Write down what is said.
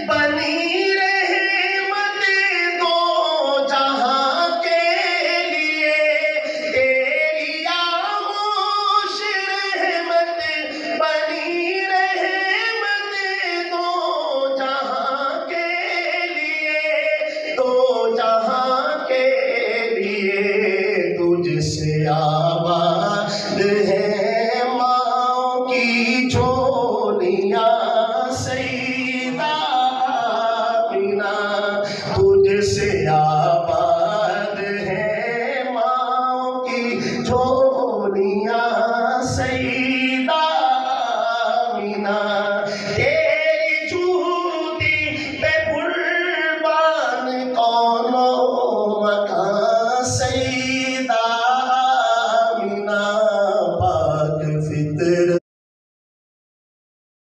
بنی رحمت دو جہاں کے لیے، تیری آغوش رحمت بنی رحمت دو جہاں کے لیے، دو جہاں کے لیے تجھ سے آباد ہے ماں کی جھولیاں سیدہ آمینہ، تجھ سے آباد ہے ماں کی جھولیاں سیدہ آمینہ۔